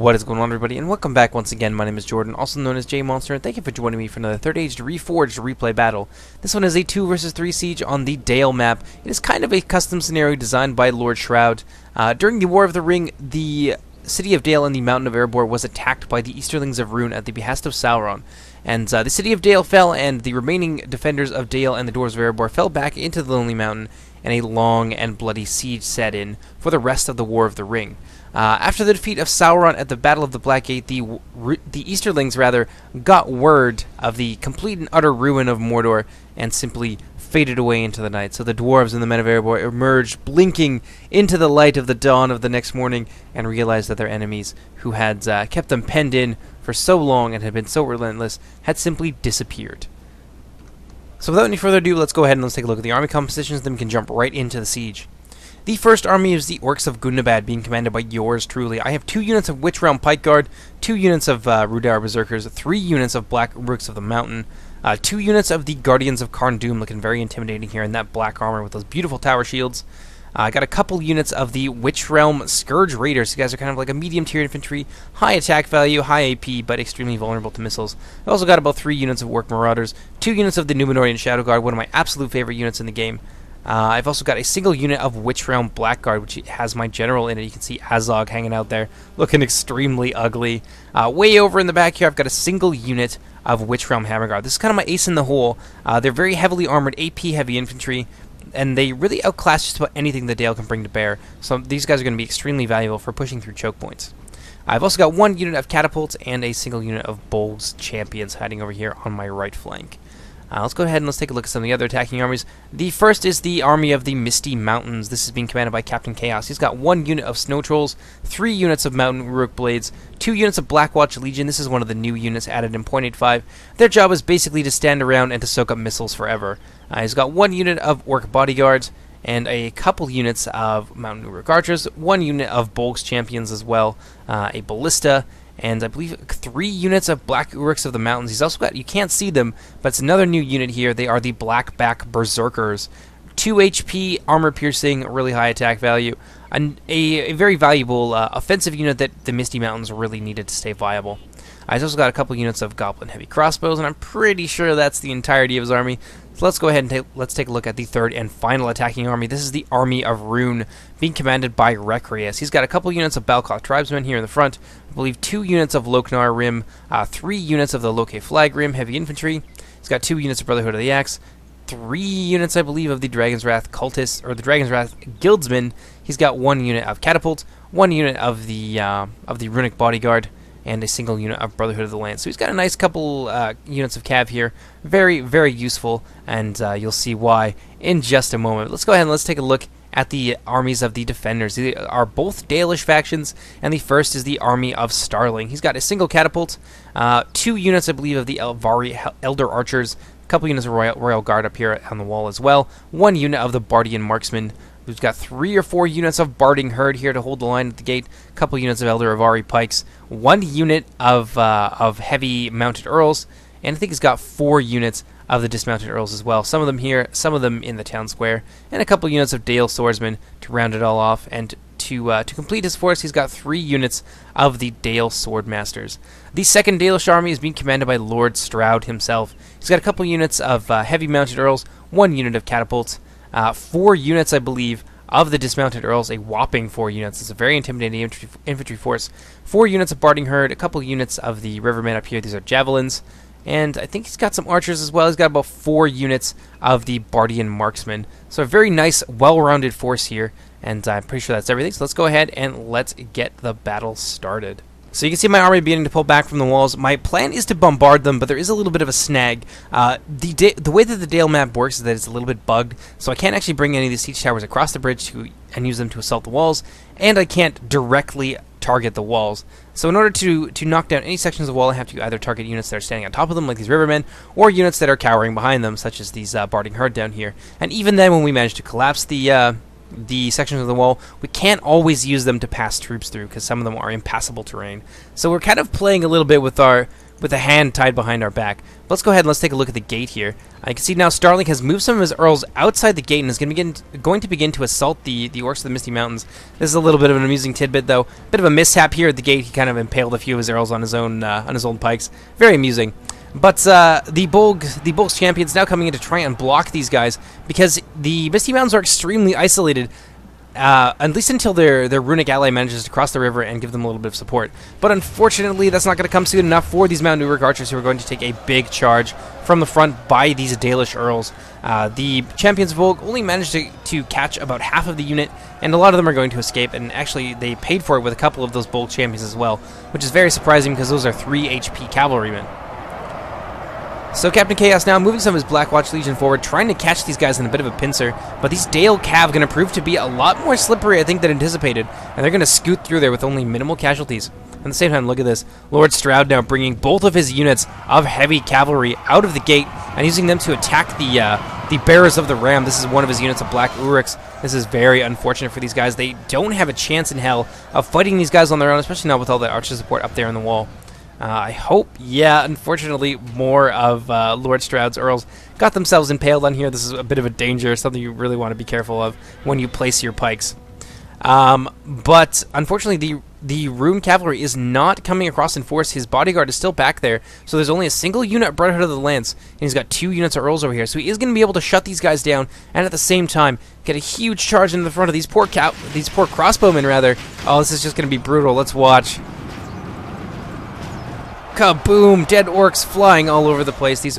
What is going on, everybody, and welcome back once again. My name is Jordan, also known as J.R.R, and thank you for joining me for another third Age Reforged replay battle. This one is a 2 vs 3 siege on the Dale map. It is kind of a custom scenario designed by Lord Shroud. During the War of the Ring, the city of Dale and the mountain of Erebor was attacked by the Easterlings of Rhun at the behest of Sauron. And the city of Dale fell, and the remaining defenders of Dale and the Dwarves of Erebor fell back into the Lonely Mountain, and a long and bloody siege set in for the rest of the War of the Ring. After the defeat of Sauron at the Battle of the Black Gate, the Easterlings got word of the complete and utter ruin of Mordor and simply faded away into the night. So the dwarves and the men of Erebor emerged, blinking into the light of the dawn of the next morning, and realized that their enemies, who had kept them penned in for so long and had been so relentless, had simply disappeared. So without any further ado, let's go ahead and let's take a look at the army compositions, then we can jump right into the siege. The first army is the Orcs of Gondor, being commanded by yours truly. I have 2 units of Witch Realm Pike Guard, 2 units of Rudar Berserkers, 3 units of Black Rooks of the Mountain, 2 units of the Guardians of Karn Doom, looking very intimidating here in that black armor with those beautiful tower shields. I got a couple units of the Witch Realm Scourge Raiders. You guys are kind of like a medium tier infantry, high attack value, high AP, but extremely vulnerable to missiles. I also got about 3 units of Orc Marauders, 2 units of the Númenórean Shadow Guard, one of my absolute favorite units in the game. I've also got a single unit of Witch Realm Blackguard, which has my general in it. You can see Azog hanging out there, looking extremely ugly. Way over in the back here, I've got a single unit of Witch Realm Hammerguard. This is kind of my ace in the hole. They're very heavily armored, AP heavy infantry, and they really outclass just about anything the Dale can bring to bear. So these guys are going to be extremely valuable for pushing through choke points. I've also got 1 unit of Catapults and a single unit of Bolg's Champions hiding over here on my right flank. Let's go ahead and let's take a look at some of the other attacking armies. The first is the Army of the Misty Mountains. This is being commanded by Captain Chaos. He's got 1 unit of Snow Trolls, 3 units of Mountain Uruk Blades, 2 units of Blackwatch Legion. This is one of the new units added in 0.85. Their job is basically to stand around and to soak up missiles forever. He's got 1 unit of Orc Bodyguards, and a couple units of Mountain Uruk Archers, 1 unit of Bolg's Champions as well, a Ballista, and I believe 3 units of Black Uruks of the Mountains. He's also got, you can't see them, but it's another new unit here. They are the Blackback Berserkers. 2 HP, armor piercing, really high attack value, and a very valuable offensive unit that the Misty Mountains really needed to stay viable. He's also got a couple units of Goblin Heavy Crossbows, and I'm pretty sure that's the entirety of his army. So let's go ahead and let's take a look at the third and final attacking army. This is the Army of Rhun, being commanded by Recreus. He's got a couple units of Balkoth Tribesmen here in the front. I believe 2 units of Loknar Rim, 3 units of the Loke Flag Rim Heavy Infantry. He's got 2 units of Brotherhood of the Axe, 3 units, I believe, of the Dragon's Wrath Cultists, or the Dragon's Wrath Guildsmen. He's got 1 unit of Catapult, 1 unit of the Runic Bodyguard, and a single unit of Brotherhood of the Land. So he's got a nice couple units of cav here. Very, very useful, and you'll see why in just a moment. Let's go ahead and let's take a look at the armies of the Defenders. They are both Dalish factions, and the first is the Army of Starling. He's got a single Catapult, 2 units, I believe, of the Elvari Elder Archers, a couple units of Royal Guard up here on the wall as well, 1 unit of the Bardian Marksmen. We've got 3 or 4 units of Barding Herd here to hold the line at the gate. A couple units of Elder Avari Pikes. 1 unit of Heavy Mounted Earls. And I think he's got 4 units of the Dismounted Earls as well. Some of them here, some of them in the town square. And a couple units of Dale Swordsmen to round it all off. And to complete his force, he's got 3 units of the Dale Swordmasters. The second Dalish army is being commanded by Lord Shroud himself. He's got a couple units of Heavy Mounted Earls, 1 unit of Catapults. 4 units, I believe, of the Dismounted Earls, a whopping 4 units. It's a very intimidating infantry force. 4 units of Barding Herd, a couple units of the Rivermen up here. These are Javelins. And I think he's got some archers as well. He's got about 4 units of the Bardian Marksmen. So a very nice, well-rounded force here. And I'm pretty sure that's everything. So let's go ahead and let's get the battle started. So you can see my army beginning to pull back from the walls. My plan is to bombard them, but there is a little bit of a snag. The way that the Dale map works is that it's a little bit bugged, so I can't actually bring any of the siege towers across the bridge and use them to assault the walls, and I can't directly target the walls. So in order to knock down any sections of the wall, I have to either target units that are standing on top of them, like these Rivermen, or units that are cowering behind them, such as these Barding Herd down here. And even then, when we manage to collapse the sections of the wall, we can't always use them to pass troops through because some of them are impassable terrain. So we're kind of playing a little bit with our with a hand tied behind our back. Let's go ahead and let's take a look at the gate here. I can see now Starling has moved some of his Earls outside the gate and is going to begin to assault the Orcs of the Misty Mountains. This is a little bit of an amusing tidbit, though. Bit of a mishap here at the gate. He kind of impaled a few of his Earls on his own pikes. Very amusing. But the Bolg's champions now coming in to try and block these guys because the Misty Mountains are extremely isolated. At least until their runic ally manages to cross the river and give them a little bit of support. But unfortunately, that's not going to come soon enough for these Mount Uruk archers who are going to take a big charge from the front by these Dalish Earls. The champions of Volk only managed to catch about half of the unit, and a lot of them are going to escape, and actually they paid for it with a couple of those Bolg champions as well, which is very surprising because those are 3 HP cavalrymen. So Captain Chaos now moving some of his Blackwatch Legion forward, trying to catch these guys in a bit of a pincer, but these Dale Cav going to prove to be a lot more slippery, I think, than anticipated, and they're going to scoot through there with only minimal casualties. At the same time, look at this. Lord Stroud now bringing both of his units of heavy cavalry out of the gate and using them to attack the Bearers of the Ram. This is one of his units of Black Uruks. This is very unfortunate for these guys. They don't have a chance in hell of fighting these guys on their own, especially not with all the archer support up there on the wall. I hope, yeah, unfortunately, more of Lord Stroud's Earls got themselves impaled on here. This is a bit of a danger, something you really want to be careful of when you place your pikes. But unfortunately, the Rune Cavalry is not coming across in force. His bodyguard is still back there, so there's only a single unit of Brotherhood of the Lance, and he's got 2 units of Earls over here. So he is going to be able to shut these guys down, and at the same time, get a huge charge into the front of these poor crossbowmen, rather. Oh, this is just going to be brutal. Let's watch. Kaboom! Dead orcs flying all over the place. These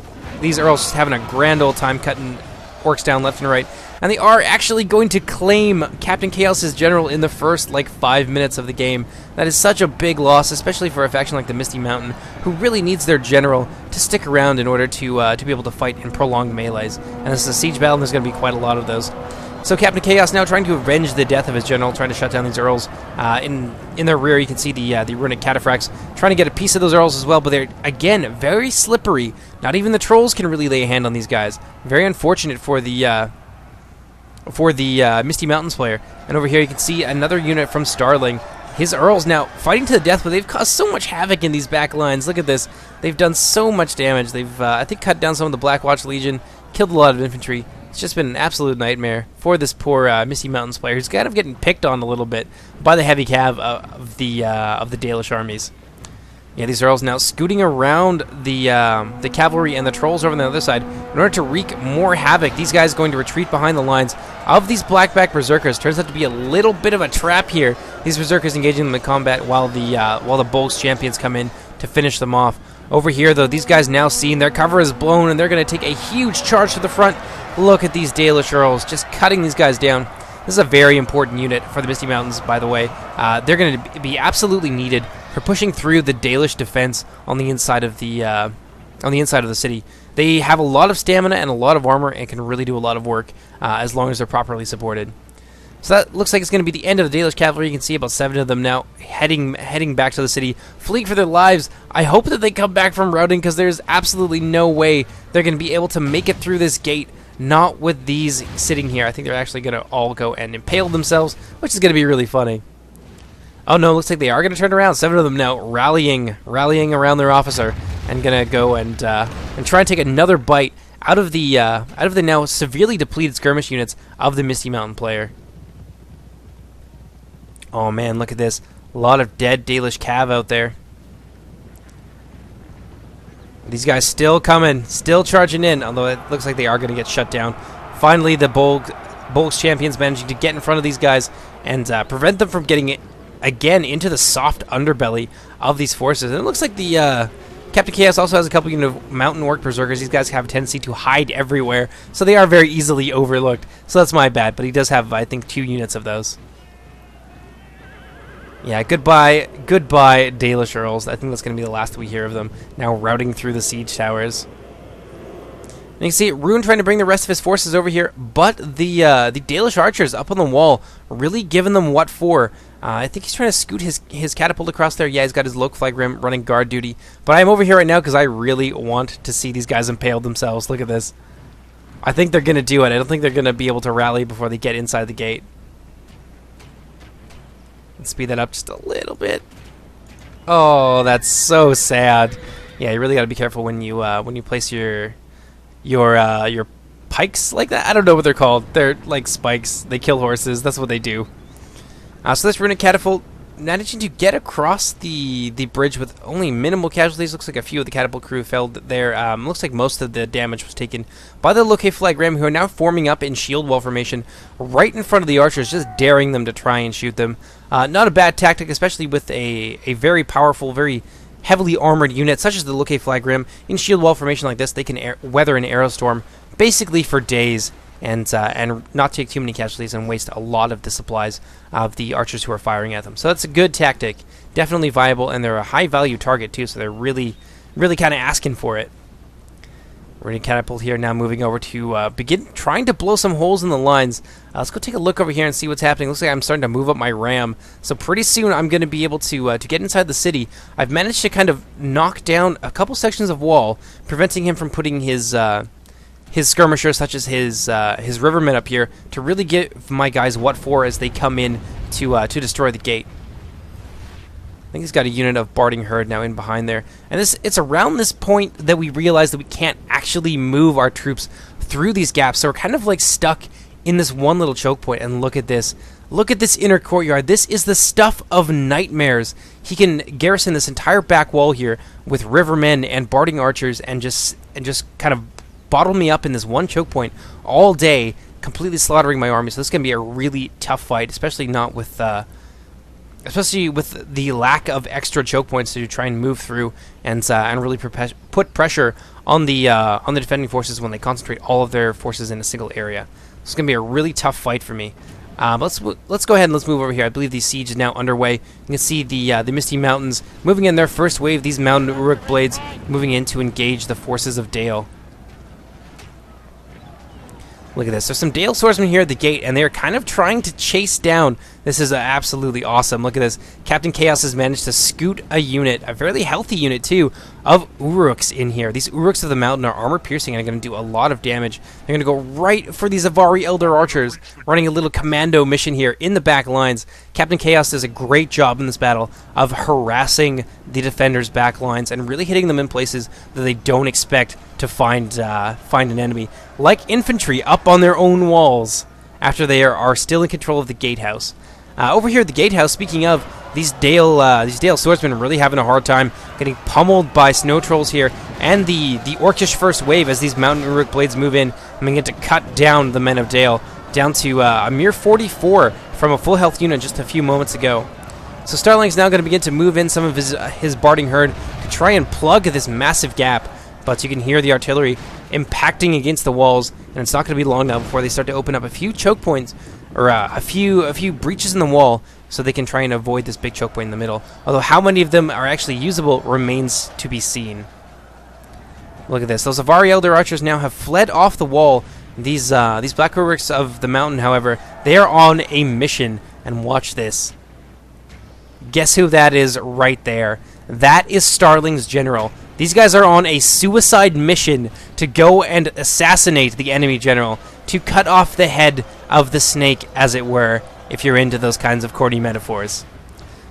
Earls just having a grand old time cutting orcs down left and right. And they are actually going to claim Captain Chaos's general in the first, 5 minutes of the game. That is such a big loss, especially for a faction like the Misty Mountain, who really needs their general to stick around in order to be able to fight in prolonged melees. And this is a siege battle, and there's going to be quite a lot of those. So Captain Chaos now trying to avenge the death of his general, trying to shut down these Earls. In their rear, you can see the runic cataphracts trying to get a piece of those Earls as well, but they're, again, very slippery. Not even the trolls can really lay a hand on these guys. Very unfortunate for the Misty Mountains player. And over here you can see another unit from Starling. His Earls now fighting to the death, but they've caused so much havoc in these back lines. Look at this. They've done so much damage. They've, I think, cut down some of the Blackwatch Legion, killed a lot of infantry. It's just been an absolute nightmare for this poor Misty Mountains player, who's kind of getting picked on a little bit by the heavy cav of the Dalish armies. Yeah, these Earls now scooting around the cavalry and the trolls over on the other side in order to wreak more havoc. These guys going to retreat behind the lines of these Blackback Berserkers. Turns out to be a little bit of a trap here. These Berserkers engaging them in combat while the Bolg's champions come in to finish them off. Over here, though, these guys now seeing their cover is blown, and they're going to take a huge charge to the front. Look at these Dalish Earls just cutting these guys down. This is a very important unit for the Misty Mountains, by the way. They're going to be absolutely needed for pushing through the Dalish defense on the inside of the city. They have a lot of stamina and a lot of armor and can really do a lot of work as long as they're properly supported. So that looks like it's going to be the end of the Dalish cavalry. You can see about 7 of them now heading back to the city, fleeing for their lives. I hope that they come back from routing, because there's absolutely no way they're going to be able to make it through this gate, not with these sitting here. I think they're actually going to all go and impale themselves, which is going to be really funny. Oh no, looks like they are going to turn around. 7 of them now rallying around their officer, and going to go and try and take another bite out of the now severely depleted skirmish units of the Misty Mountain player. Oh man, look at this. A lot of dead Dalish cav out there. These guys still coming, still charging in, although it looks like they are going to get shut down. Finally, the Bolg's champions managing to get in front of these guys and prevent them from getting again into the soft underbelly of these forces. And it looks like the Captain Chaos also has a couple of Mountain Orc Berserkers. These guys have a tendency to hide everywhere, so they are very easily overlooked. So that's my bad, but he does have, I think, 2 units of those. Yeah, goodbye, Dalish Earls. I think that's going to be the last we hear of them, now routing through the siege towers. And you can see Rhun trying to bring the rest of his forces over here, but the Dalish archers up on the wall really giving them what for. I think he's trying to scoot his catapult across there. Yeah, he's got his Loke Flag Rim running guard duty. But I'm over here right now because I really want to see these guys impaled themselves. Look at this. I think they're going to do it. I don't think they're going to be able to rally before they get inside the gate. Let's speed that up just a little bit. Oh, that's so sad. Yeah, you really got to be careful when you place your pikes like that. I don't know what they're called. They're like spikes. They kill horses. That's what they do. So this runic catapult managing to get across the bridge with only minimal casualties. Looks like a few of the catapult crew fell there. Looks like most of the damage was taken by the Locate Flag Ram, who are now forming up in shield wall formation right in front of the archers, just daring them to try and shoot them. Not a bad tactic, especially with a very powerful, very heavily armored unit such as the Locate Flag Ram. In shield wall formation like this, they can weather an arrow storm basically for days, and not take too many casualties and waste a lot of the supplies of the archers who are firing at them. So that's a good tactic, definitely viable, and they're a high value target too, so they're really kind of asking for it. We're going to catapult here now, moving over to begin trying to blow some holes in the lines. Let's go take a look over here and see what's happening. Looks like I'm starting to move up my ram, so pretty soon I'm going to be able to get inside the city. I've managed to kind of knock down a couple sections of wall, preventing him from putting his skirmishers, such as his rivermen up here, to really give my guys what for as they come in to destroy the gate. I think he's got a unit of Barding Herd now in behind there. And it's around this point that we realize that we can't actually move our troops through these gaps, so we're kind of like stuck in this one little choke point. And look at this. Look at this inner courtyard. This is the stuff of nightmares. He can garrison this entire back wall here with rivermen and Barding archers and just kind of bottle me up in this one choke point all day, completely slaughtering my army. So this is going to be a really tough fight, especially with the lack of extra choke points to try and move through and really put pressure on the defending forces when they concentrate all of their forces in a single area. So it's going to be a really tough fight for me. Let's go ahead and let's move over here. I believe the siege is now underway. You can see the Misty Mountains moving in their first wave. These Mountain Uruk blades moving in to engage the forces of Dale. Look at this. There's some Dale swordsmen here at the gate, and they're kind of trying to chase down. This is absolutely awesome. Look at this. Captain Chaos has managed to scoot a unit, a fairly healthy unit too, of Uruks in here. These Uruks of the mountain are armor-piercing and are going to do a lot of damage. They're going to go right for these Avari Elder Archers, running a little commando mission here in the back lines. Captain Chaos does a great job in this battle of harassing the defenders' back lines and really hitting them in places that they don't expect to find an enemy, like infantry up on their own walls after they are still in control of the gatehouse. Over here at the gatehouse, speaking of, these Dale swordsmen are really having a hard time getting pummeled by snow trolls here, and the Orcish first wave as these Mountain Uruk blades move in and begin to cut down the men of Dale down to a mere 44 from a full health unit just a few moments ago. So Starling's now going to begin to move in some of his Barding Herd to try and plug this massive gap, but you can hear the artillery impacting against the walls, and it's not going to be long now before they start to open up a few choke points, or a few breaches in the wall, so they can try and avoid this big choke point in the middle. Although how many of them are actually usable remains to be seen. Look at this. Those Avari Elder Archers now have fled off the wall. These Black Uruks of the mountain, however, they are on a mission, and watch this. Guess who that is right there? That is Starling's general. These guys are on a suicide mission to go and assassinate the enemy general, to cut off the head of the snake, as it were, if you're into those kinds of corny metaphors.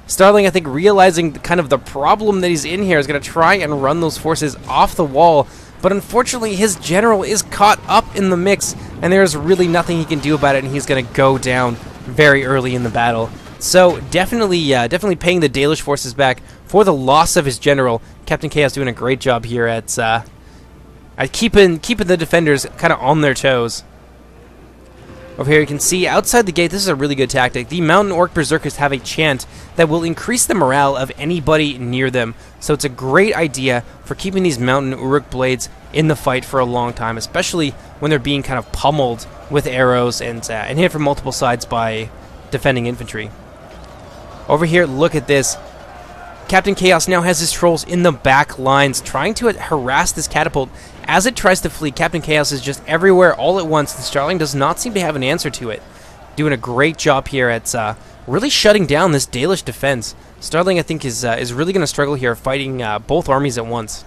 Starling, I think, realizing kind of the problem that he's in here, is going to try and run those forces off the wall, but unfortunately his general is caught up in the mix, and there's really nothing he can do about it, and he's going to go down very early in the battle. So definitely paying the Dalish forces back for the loss of his general. Captain Chaos doing a great job here at keeping the defenders kind of on their toes. Over here you can see outside the gate, this is a really good tactic. The Mountain Orc Berserkers have a chant that will increase the morale of anybody near them. So it's a great idea for keeping these Mountain Uruk blades in the fight for a long time, especially when they're being kind of pummeled with arrows and hit from multiple sides by defending infantry. Over here, look at this. Captain Chaos now has his trolls in the back lines, trying to harass this catapult. As it tries to flee, Captain Chaos is just everywhere all at once, and Starling does not seem to have an answer to it. Doing a great job here at really shutting down this Dalish defense. Starling, I think, is really going to struggle here, fighting both armies at once.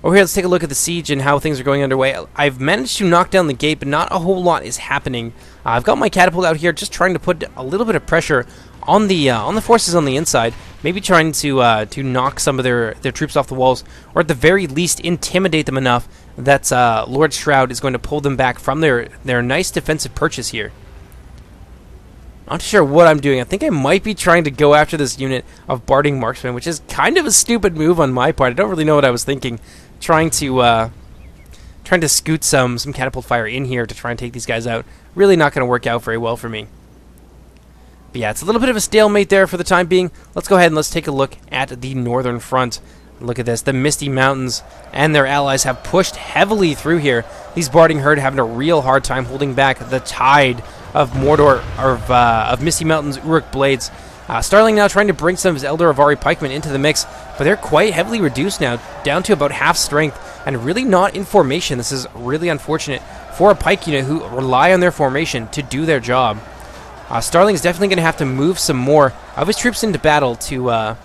Over here, let's take a look at the siege and how things are going underway. I've managed to knock down the gate, but not a whole lot is happening. I've got my catapult out here just trying to put a little bit of pressure on the forces on the inside, maybe trying to knock some of their troops off the walls, or at the very least intimidate them enough that Lord Shroud is going to pull them back from their nice defensive perches here. Not sure what I'm doing. I think I might be trying to go after this unit of Barding Marksmen, which is kind of a stupid move on my part. I don't really know what I was thinking. Trying to scoot some catapult fire in here to try and take these guys out. Really not going to work out very well for me. But yeah, it's a little bit of a stalemate there for the time being. Let's go ahead and let's take a look at the northern front. Look at this. The Misty Mountains and their allies have pushed heavily through here. These Barding Herd having a real hard time holding back the tide of Mordor, of Misty Mountains Uruk blades. Starling now trying to bring some of his Elder Avari pikemen into the mix, but they're quite heavily reduced now, down to about half strength, and really not in formation. This is really unfortunate for a pike unit who rely on their formation to do their job. Starling is definitely going to have to move some more of his troops into battle to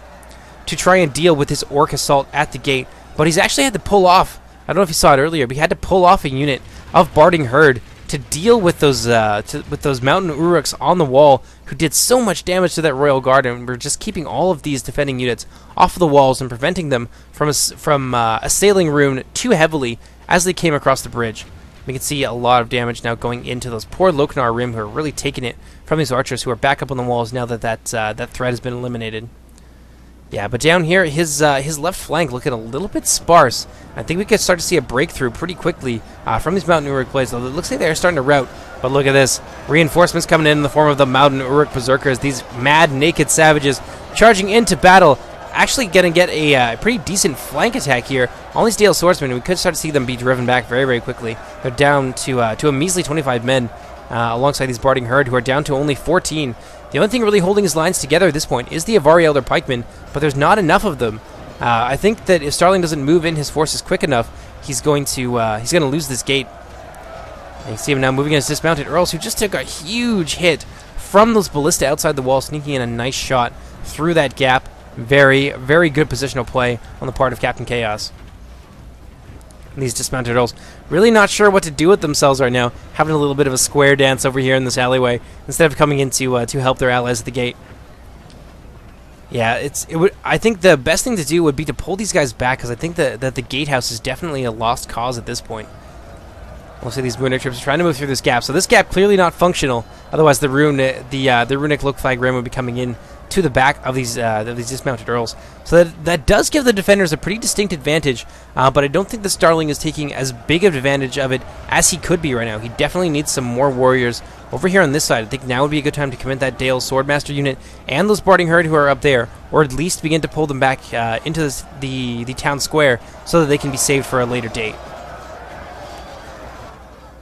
try and deal with this orc assault at the gate, but he's actually had to pull off, I don't know if you saw it earlier, but he had to pull off a unit of Barding Herd to deal with those mountain Uruks on the wall who did so much damage to that Royal Guard, and we're just keeping all of these defending units off of the walls and preventing them from assailing Rhun too heavily as they came across the bridge. We can see a lot of damage now going into those poor Loknar Rim who are really taking it from these archers who are back up on the walls now that that threat has been eliminated. Yeah, but down here, his left flank looking a little bit sparse. I think we could start to see a breakthrough pretty quickly from these Mountain Uruk blades. Although it looks like they're starting to rout. But look at this. Reinforcements coming in the form of the Mountain Uruk Berserkers. These mad, naked savages charging into battle. Actually going to get a pretty decent flank attack here on these Dale Swordsmen. We could start to see them be driven back very, very quickly. They're down to a measly 25 men alongside these Barding Herd, who are down to only 14. The only thing really holding his lines together at this point is the Avari Elder Pikemen, but there's not enough of them. I think that if Starling doesn't move in his forces quick enough, he's going to lose this gate. And you see him now moving in his dismounted Earls, who just took a huge hit from those ballista outside the wall, sneaking in a nice shot through that gap. Very, very good positional play on the part of Captain Chaos. And these dismounted Earls really not sure what to do with themselves right now, having a little bit of a square dance over here in this alleyway instead of coming in to help their allies at the gate. Yeah, I think the best thing to do would be to pull these guys back, because I think that the gatehouse is definitely a lost cause at this point. Looks like these runic troops are trying to move through this gap, so this gap clearly not functional. Otherwise, the runic Look Flag Rim would be coming in to the back of these dismounted Earls. So that does give the defenders a pretty distinct advantage, but I don't think the Starling is taking as big of advantage of it as he could be right now. He definitely needs some more warriors over here on this side. I think now would be a good time to commit that Dale Swordmaster unit and those Barding Herd who are up there, or at least begin to pull them back into the town square so that they can be saved for a later date.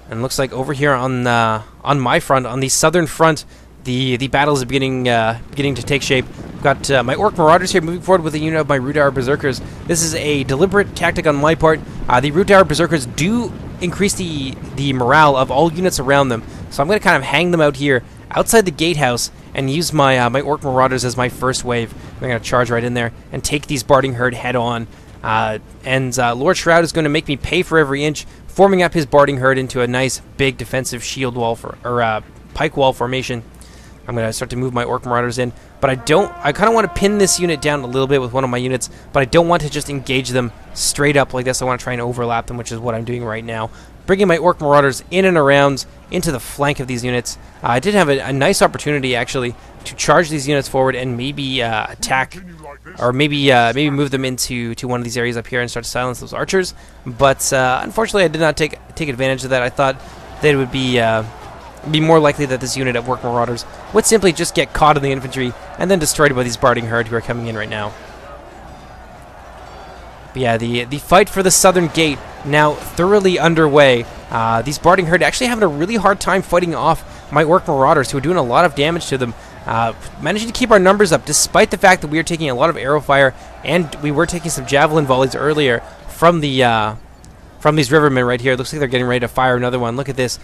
And it looks like over here on my front, on the southern front, the battles are beginning to take shape. I've got my Orc Marauders here moving forward with a unit of my Rhun Berserkers. This is a deliberate tactic on my part. The Rhun Berserkers do increase the morale of all units around them, so I'm going to kind of hang them out here outside the gatehouse and use my Orc Marauders as my first wave. I'm going to charge right in there and take these Barding Herd head on. Lord Shroud is going to make me pay for every inch, forming up his Barding Herd into a nice big defensive shield wall pike wall formation. I'm going to start to move my Orc Marauders in, but I kind of want to pin this unit down a little bit with one of my units, but I don't want to just engage them straight up like this. I want to try and overlap them, which is what I'm doing right now. Bringing my Orc Marauders in and around into the flank of these units. I did have a nice opportunity, actually, to charge these units forward and maybe attack, or maybe move them into one of these areas up here and start to silence those archers, but unfortunately I did not take advantage of that. I thought that it would be more likely that this unit of Orc Marauders would simply just get caught in the infantry and then destroyed by these Barding Herd who are coming in right now. But yeah, the fight for the southern gate now thoroughly underway. These Barding Herd actually having a really hard time fighting off my Orc Marauders, who are doing a lot of damage to them. Managing to keep our numbers up despite the fact that we are taking a lot of arrow fire and we were taking some javelin volleys earlier from these rivermen right here. It looks like they're getting ready to fire another one. Look at this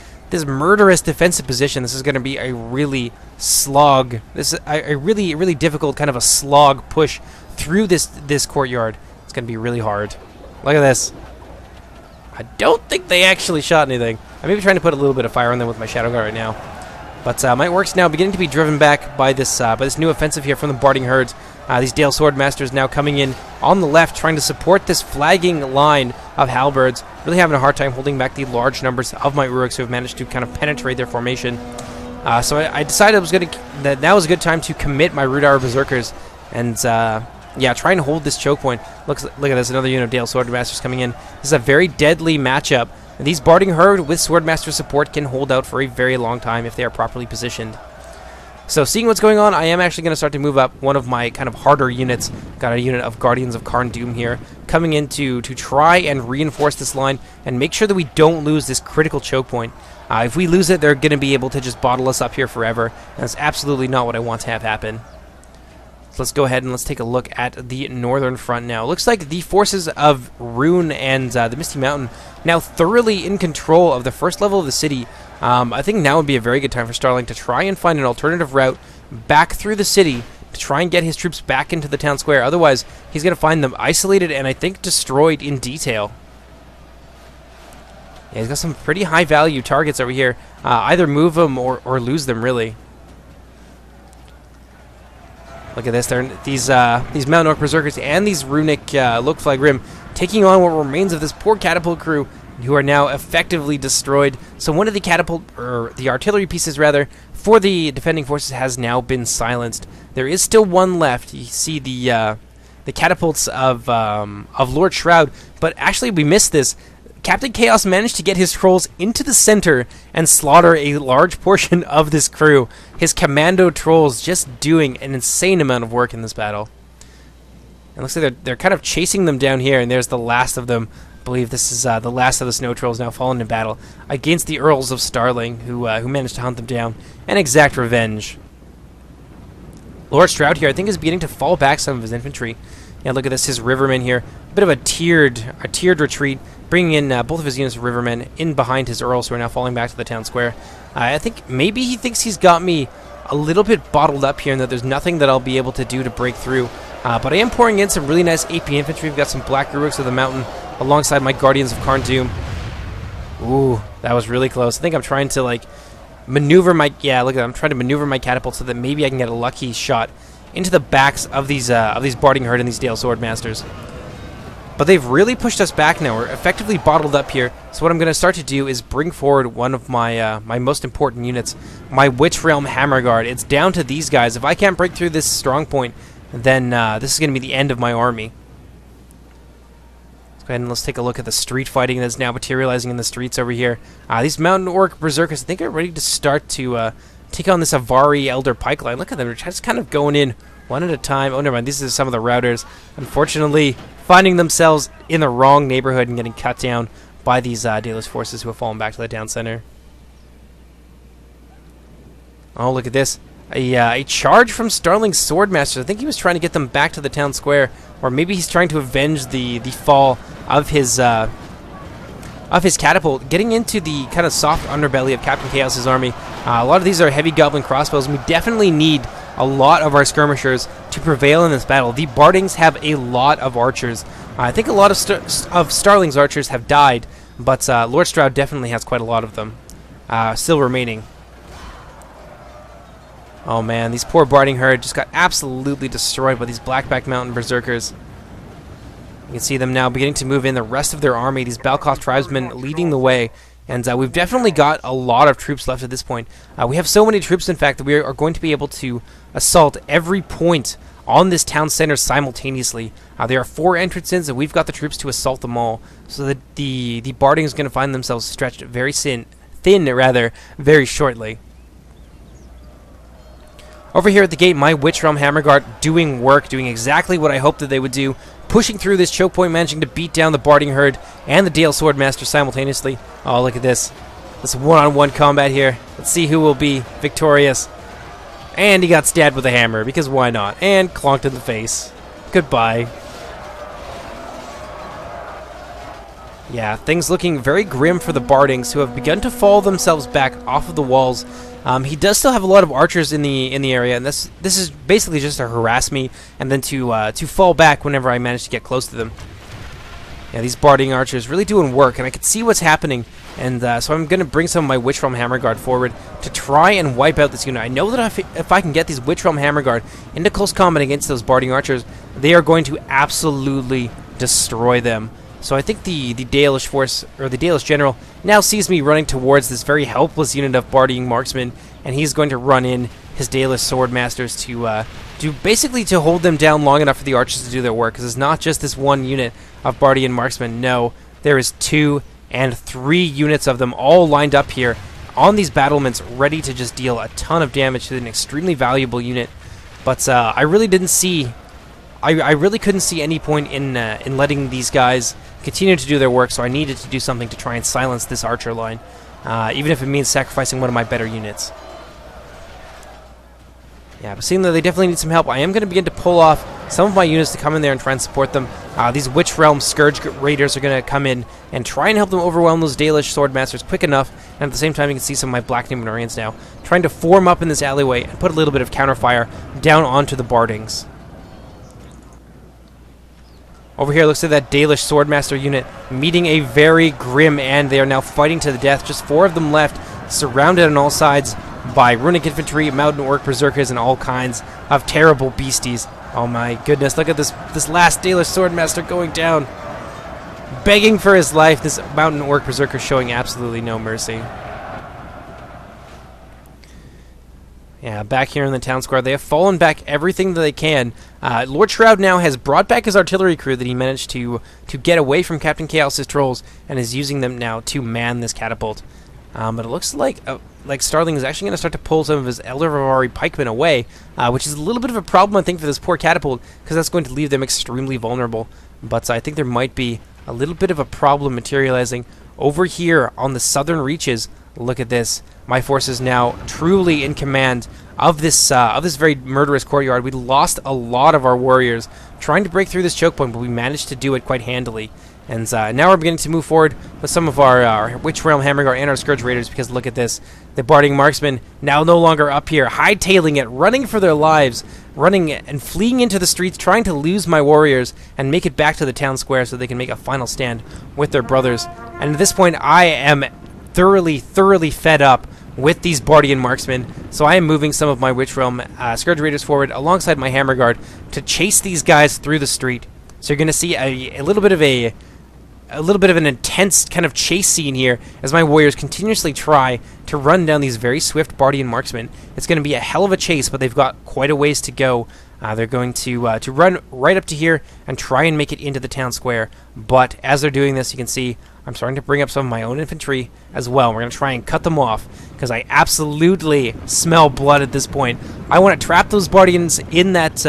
murderous defensive position. This is going to be a really really difficult kind of a slog push through this courtyard. It's going to be really hard. Look at this. I don't think they actually shot anything. I may be trying to put a little bit of fire on them with my Shadow Guard right now. But my orcs now beginning to be driven back by this new offensive here from the Barding Herds. These Dale Swordmasters now coming in on the left, trying to support this flagging line of halberds. Really having a hard time holding back the large numbers of my Uruks who have managed to kind of penetrate their formation. So I decided that now was a good time to commit my Rudar Berserkers and yeah, try and hold this choke point. Look at this, another unit of Dale Swordmasters coming in. This is a very deadly matchup. And these Barding Herd with Swordmaster support can hold out for a very long time if they are properly positioned. So seeing what's going on, I am actually going to start to move up one of my kind of harder units. Got a unit of Guardians of Karn Doom here, coming in to try and reinforce this line and make sure that we don't lose this critical choke point. If we lose it, they're going to be able to just bottle us up here forever, and that's absolutely not what I want to have happen. So let's go ahead and let's take a look at the northern front now. Looks like the forces of Rhun and the Misty Mountain now thoroughly in control of the first level of the city. I think now would be a very good time for Starling to try and find an alternative route back through the city to try and get his troops back into the town square. Otherwise, he's going to find them isolated and I think destroyed in detail. Yeah, he's got some pretty high value targets over here. Either move them or lose them, really. Look at this. These Mountain Orc Berserkers and these runic Lokflag Rim taking on what remains of this poor catapult crew, who are now effectively destroyed. So one of the the artillery pieces rather for the defending forces has now been silenced. There is still one left. You see the catapults of Lord Shroud, but actually we missed this. Captain Chaos managed to get his trolls into the center and slaughter a large portion of this crew. His commando trolls just doing an insane amount of work in this battle. It looks like they're kind of chasing them down here, and there's the last of them. I believe this is the last of the snow trolls now fallen in battle against the Earls of Starling, who managed to hunt them down and exact revenge. Lord Shroud here, I think, is beginning to fall back some of his infantry. Yeah, look at this, his Rivermen here. A bit of a tiered retreat, bringing in both of his units of Rivermen in behind his Earls, who are now falling back to the town square. I think maybe he thinks he's got me a little bit bottled up here and that there's nothing that I'll be able to do to break through. But I am pouring in some really nice AP infantry. We've got some Black Uruks of the Mountain alongside my Guardians of Karn Doom. Ooh, that was really close. I think I'm trying to, like, maneuver my... Yeah, look at that. I'm trying to maneuver my catapult so that maybe I can get a lucky shot into the backs of these Barding Herd and these Dale Swordmasters. But they've really pushed us back now. We're effectively bottled up here. So what I'm going to start to do is bring forward one of my my most important units, my Witch Realm Hammer Guard. It's down to these guys. If I can't break through this strong point, then this is going to be the end of my army. Let's go ahead and let's take a look at the street fighting that's now materializing in the streets over here. These Mountain Orc Berserkers, I think, are ready to start to take on this Avari Elder Pikeline. Look at them. They're just kind of going in one at a time. Oh, never mind. These are some of the routers. Unfortunately, finding themselves in the wrong neighborhood and getting cut down by these Daedalus forces who have fallen back to the town center. Oh, look at this. A charge from Starling's Swordmaster. I think he was trying to get them back to the town square, or maybe he's trying to avenge the fall of his catapult, getting into the kind of soft underbelly of Captain Chaos's army. A lot of these are heavy goblin crossbows, and we definitely need a lot of our skirmishers to prevail in this battle. The Bardings have a lot of archers. I think a lot of Starling's archers have died, but Lord Shroud definitely has quite a lot of them still remaining. Oh man, these poor Barding Herd just got absolutely destroyed by these Blackback Mountain Berserkers. You can see them now beginning to move in the rest of their army, these Balkoth tribesmen leading the way. And we've definitely got a lot of troops left at this point. We have so many troops, in fact, that we are going to be able to assault every point on this town center simultaneously. There are 4 entrances, and we've got the troops to assault them all. So that the Barding is going to find themselves stretched very thin, very shortly. Over here at the gate, my Witch Realm Hammer Guard doing work, doing exactly what I hoped that they would do. Pushing through this choke point, managing to beat down the Barding Herd and the Dale Swordmaster simultaneously. Oh, look at this. This one-on-one combat here. Let's see who will be victorious. And he got stabbed with a hammer, because why not? And clonked in the face. Goodbye. Yeah, things looking very grim for the Bardings, who have begun to fall themselves back off of the walls. He does still have a lot of archers in the area, and this is basically just to harass me and then to fall back whenever I manage to get close to them. Yeah, these Barding archers really doing work, and I can see what's happening And so I'm going to bring some of my Witch Realm Hammer Guard forward to try and wipe out this unit. I know that if I can get these Witch Realm Hammer Guard into close combat against those Barding Archers, they are going to absolutely destroy them. So I think the Dalish force, or the Dalish general, now sees me running towards this very helpless unit of Barding Marksmen, and he's going to run in his Dalish Swordmasters to basically to hold them down long enough for the archers to do their work, because it's not just this one unit of Bardian Marksmen. No, there is 2 and 3 units of them all lined up here on these battlements, ready to just deal a ton of damage to an extremely valuable unit. But I really didn't see, I really couldn't see any point in letting these guys continue to do their work, so I needed to do something to try and silence this archer line, even if it means sacrificing one of my better units. Yeah, but seeing that they definitely need some help, I am going to begin to pull off some of my units to come in there and try and support them. These Witch Realm Scourge Raiders are going to come in and try and help them overwhelm those Dalish Swordmasters quick enough, and at the same time you can see some of my Black Numenorians now trying to form up in this alleyway and put a little bit of counterfire down onto the Bardings. Over here, looks like that Dalish Swordmaster unit meeting a very grim end. They are now fighting to the death. Just 4 of them left, surrounded on all sides by runic infantry, mountain orc berserkers, and all kinds of terrible beasties. Oh my goodness, look at this last Dalish Swordmaster going down, begging for his life. This mountain orc berserker showing absolutely no mercy. Yeah, back here in the town square, they have fallen back everything that they can. Lord Shroud now has brought back his artillery crew that he managed to get away from Captain Chaos's trolls, and is using them now to man this catapult. But it looks like Starling is actually going to start to pull some of his Erebor pikemen away, which is a little bit of a problem, I think, for this poor catapult, because that's going to leave them extremely vulnerable. But I think there might be a little bit of a problem materializing over here on the southern reaches. Look at this. My forces now truly in command of this very murderous courtyard. We lost a lot of our warriors trying to break through this choke point, but we managed to do it quite handily. And now we're beginning to move forward with some of our Witch Realm Hammerguard and our Scourge Raiders, because look at this. The Barding Marksmen now no longer up here, hightailing it, running for their lives, running and fleeing into the streets, trying to lose my warriors and make it back to the town square so they can make a final stand with their brothers. And at this point, I am thoroughly fed up with these Bardian Marksmen, so I am moving some of my Witch Realm Scourge Raiders forward alongside my Hammer Guard to chase these guys through the street. So you're going to see a little bit of an intense kind of chase scene here as my warriors continuously try to run down these very swift Bardian Marksmen. It's going to be a hell of a chase, but they've got quite a ways to go. They're going to run right up to here and try and make it into the town square. But as they're doing this, you can see I'm starting to bring up some of my own infantry as well. We're going to try and cut them off, because I absolutely smell blood at this point. I want to trap those Bardians in that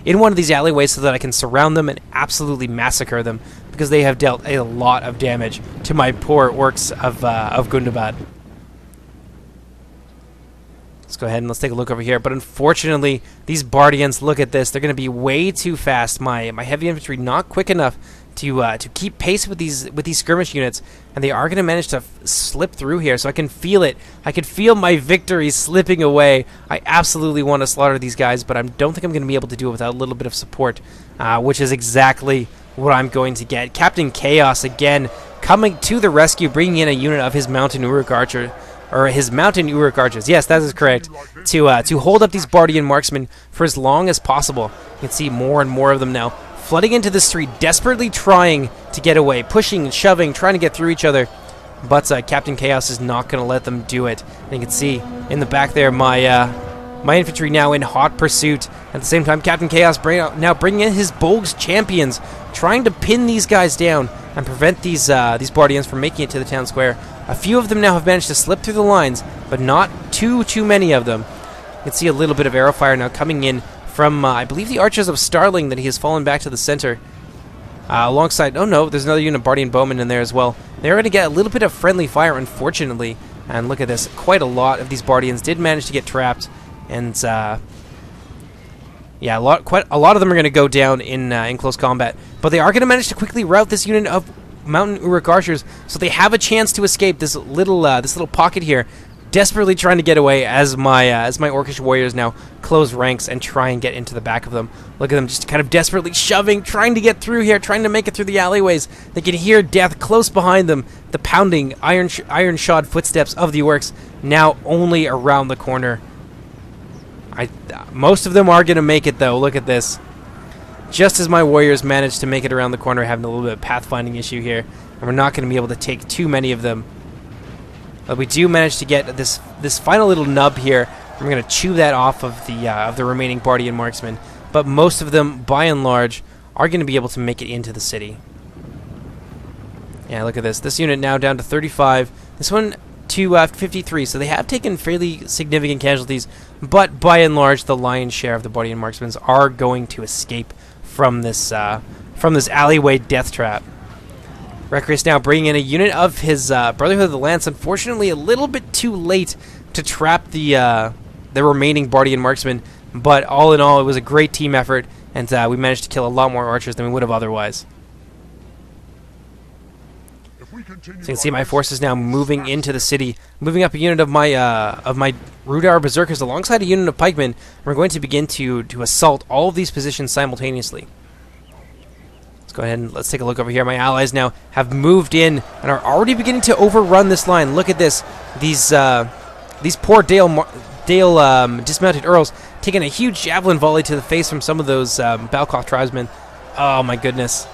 in one of these alleyways so that I can surround them and absolutely massacre them, because they have dealt a lot of damage to my poor orcs of Gundabad. Let's go ahead and let's take a look over here. But unfortunately, these Bardians, look at this. They're going to be way too fast. My heavy infantry not quick enough to keep pace with these skirmish units, and they are going to manage to slip through here. So I can feel it. I can feel my victory slipping away. I absolutely want to slaughter these guys, but I don't think I'm going to be able to do it without a little bit of support, which is exactly what I'm going to get. Captain Chaos again coming to the rescue, bringing in a unit of his Mountain Uruk Archer, or his Mountain Uruk Archers. Yes, that is correct. To hold up these Bardian Marksmen for as long as possible. You can see more and more of them now flooding into the street, desperately trying to get away, pushing and shoving, trying to get through each other. But Captain Chaos is not going to let them do it. And you can see in the back there my infantry now in hot pursuit. At the same time, Captain Chaos now bringing in his Bolg's champions, trying to pin these guys down and prevent these Bardians from making it to the town square. A few of them now have managed to slip through the lines, but not too many of them. You can see a little bit of arrow fire now coming in from, I believe, the archers of Starling, that he has fallen back to the center. Alongside, oh no, there's another unit of Bardian Bowmen in there as well. They're going to get a little bit of friendly fire, unfortunately. And look at this, quite a lot of these Bardians did manage to get trapped. And, yeah, quite a lot of them are going to go down in close combat. But they are going to manage to quickly rout this unit of Mountain Uruk Archers, so they have a chance to escape this little pocket here. desperately trying to get away as my Orcish warriors now close ranks and try and get into the back of them. Look at them just kind of desperately shoving, trying to get through here, trying to make it through the alleyways. They can hear death close behind them, the pounding, iron-shod footsteps of the orcs now only around the corner. Most of them are going to make it, though. Look at this. Just as my warriors managed to make it around the corner, having a little bit of pathfinding issue here, and we're not going to be able to take too many of them. But we do manage to get this final little nub here. We're going to chew that off of the remaining Bardian marksmen. But most of them, by and large, are going to be able to make it into the city. Yeah, look at this. This unit now down to 35. This one to 53. So they have taken fairly significant casualties. But by and large, the lion's share of the Bardian marksmen are going to escape from this alleyway death trap. Wrecker now bringing in a unit of his Brotherhood of the Lance. Unfortunately, a little bit too late to trap the remaining Bardian marksmen. But all in all, it was a great team effort, and we managed to kill a lot more archers than we would have otherwise. So you can see my forces now moving into the city, moving up a unit of my Rudar Berserkers alongside a unit of pikemen. We're going to begin to assault all of these positions simultaneously. Let's go ahead and let's take a look over here. My allies now have moved in and are already beginning to overrun this line. Look at this. These poor Dale dismounted Earls taking a huge javelin volley to the face from some of those Balkoth tribesmen. Oh my goodness.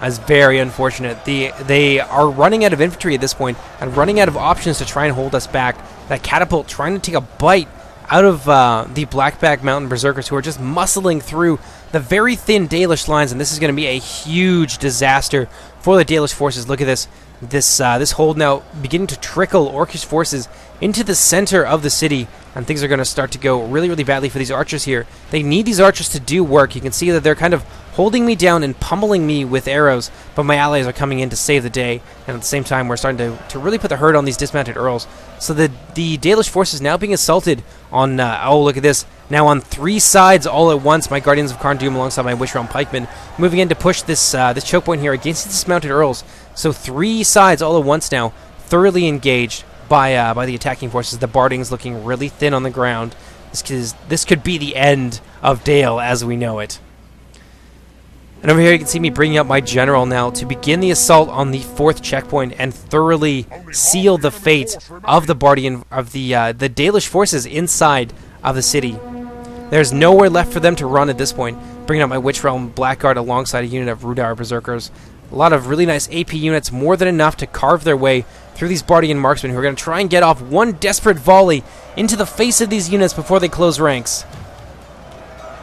That's very unfortunate. They are running out of infantry at this point and running out of options to try and hold us back. That catapult trying to take a bite out of the Blackback Mountain Berserkers, who are just muscling through the very thin Dalish lines, and this is going to be a huge disaster for the Dalish forces. Look at this. This hold now beginning to trickle Orcish forces into the center of the city, and things are going to start to go really, really badly for these archers here. They need these archers to do work. You can see that they're kind of holding me down and pummeling me with arrows, but my allies are coming in to save the day, and at the same time we're starting to really put the hurt on these dismounted Earls. So the Dalish forces now being assaulted on, oh look at this, now on 3 sides all at once. My Guardians of Karn Doom alongside my Witch Realm pikemen moving in to push this choke point here against the dismounted Earls. So 3 sides all at once now, thoroughly engaged by the attacking forces. The Bardings looking really thin on the ground. This could be the end of Dale as we know it. And over here you can see me bringing up my general now to begin the assault on the 4th checkpoint and thoroughly seal the fate of the the Dalish forces inside of the city. There's nowhere left for them to run at this point. Bringing up my Witch Realm Blackguard alongside a unit of Rudar Berserkers. A lot of really nice AP units, more than enough to carve their way through these Bardian marksmen who are going to try and get off one desperate volley into the face of these units before they close ranks.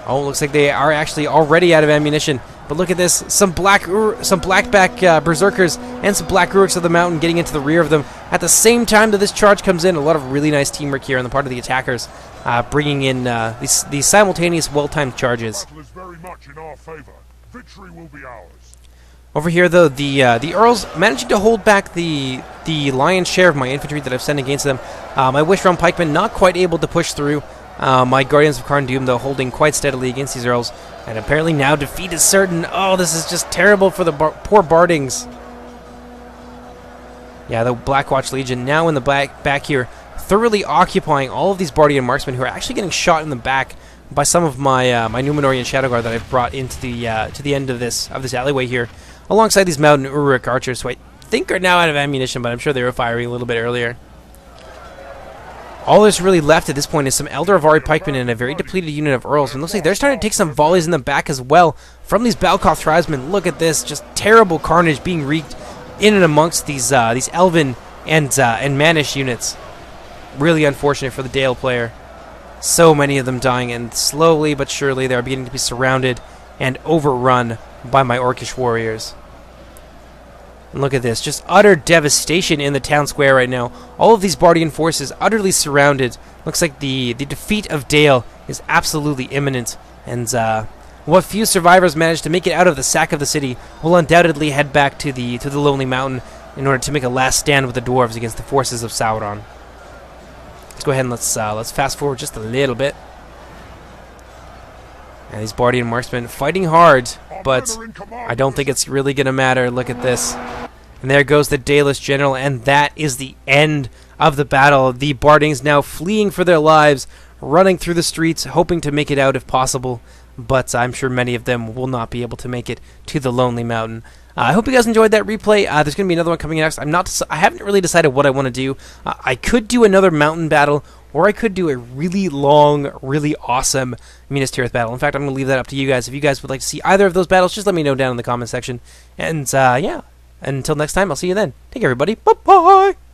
Oh, looks like they are actually already out of ammunition. But look at this, some Blackback Berserkers and some Black Ruiks of the Mountain getting into the rear of them. At the same time that this charge comes in, a lot of really nice teamwork here on the part of the attackers, bringing in these simultaneous well-timed charges. Battle is very much in our favor. Victory will be ours. Over here, though, the Earls managing to hold back the lion's share of my infantry that I've sent against them. My Witch Realm pikemen not quite able to push through. My Guardians of Karn Doom, though, holding quite steadily against these Earls. And apparently now defeat is certain. Oh, this is just terrible for the poor Bardings. Yeah, the Blackwatch Legion now in the back here, thoroughly occupying all of these Bardian marksmen who are actually getting shot in the back by some of my my Numenorian Shadow Guard that I've brought into to the end of this alleyway here, alongside these Mountain Uruk archers, who I think are now out of ammunition, but I'm sure they were firing a little bit earlier. All that's really left at this point is some Elder Avari pikemen and a very depleted unit of Earls. And it looks like they're starting to take some volleys in the back as well from these Balkoth tribesmen. Look at this, just terrible carnage being wreaked in and amongst these Elven and Manish units. Really unfortunate for the Dale player. So many of them dying, and slowly but surely they're beginning to be surrounded and overrun by my Orcish warriors. And look at this, just utter devastation in the town square right now. All of these Bardian forces utterly surrounded. Looks like the defeat of Dale is absolutely imminent. And what few survivors manage to make it out of the sack of the city will undoubtedly head back to the Lonely Mountain in order to make a last stand with the dwarves against the forces of Sauron. Let's go ahead and let's fast forward just a little bit. And these Bardian marksmen fighting hard, but I don't think it's really going to matter. Look at this. And there goes the Daedalus general, and that is the end of the battle. The Bardings now fleeing for their lives, running through the streets, hoping to make it out if possible, but I'm sure many of them will not be able to make it to the Lonely Mountain. I hope you guys enjoyed that replay. There's going to be another one coming next. I haven't really decided what I want to do. I could do another mountain battle, or I could do a really long, really awesome Minas Tirith battle. In fact, I'm going to leave that up to you guys. If you guys would like to see either of those battles, just let me know down in the comment section. And yeah, until next time, I'll see you then. Take care, everybody. Bye-bye!